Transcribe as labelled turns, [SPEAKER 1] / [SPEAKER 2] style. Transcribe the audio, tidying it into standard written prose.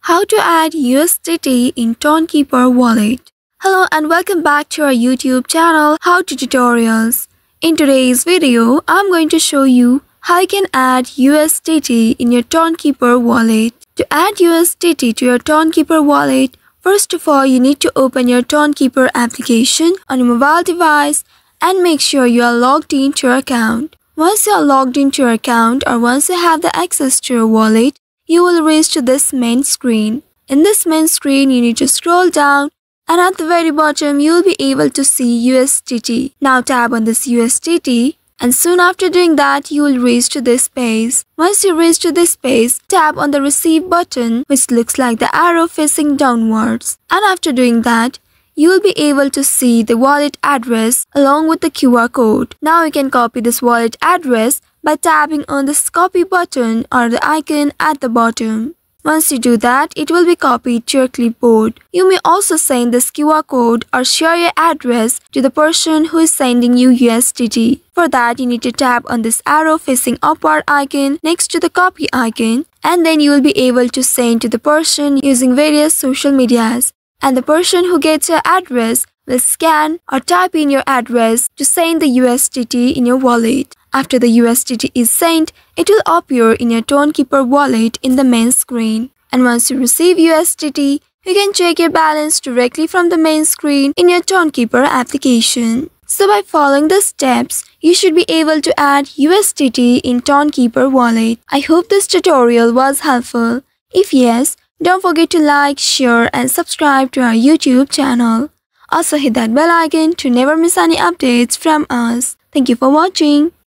[SPEAKER 1] How to add USDT in Tonkeeper wallet. Hello and welcome back to our YouTube channel How to Tutorials. In today's video, I'm going to show you how you can add USDT in your Tonkeeper wallet. To add USDT to your Tonkeeper wallet, first of all you need to open your Tonkeeper application on your mobile device and make sure you are logged into your account. Once you are logged into your account or once you have the access to your wallet, you will reach to this main screen. In this main screen, you need to scroll down and at the very bottom, you will be able to see USDT. Now tap on this USDT and soon after doing that, you will reach to this page. Once you reach to this page, tap on the receive button which looks like the arrow facing downwards. And after doing that, you will be able to see the wallet address along with the QR code. Now you can copy this wallet address by tapping on this copy button or the icon at the bottom. Once you do that, it will be copied to your clipboard. You may also send this QR code or share your address to the person who is sending you USDT. For that, you need to tap on this arrow facing upward icon next to the copy icon, and then you will be able to send to the person using various social medias. And the person who gets your address will scan or type in your address to send the USDT in your wallet. After the USDT is sent, it will appear in your Tonkeeper wallet in the main screen. And once you receive USDT, you can check your balance directly from the main screen in your Tonkeeper application. So by following the steps, you should be able to add USDT in Tonkeeper wallet. I hope this tutorial was helpful. If yes, don't forget to like, share and subscribe to our YouTube channel. Also hit that bell icon to never miss any updates from us. Thank you for watching.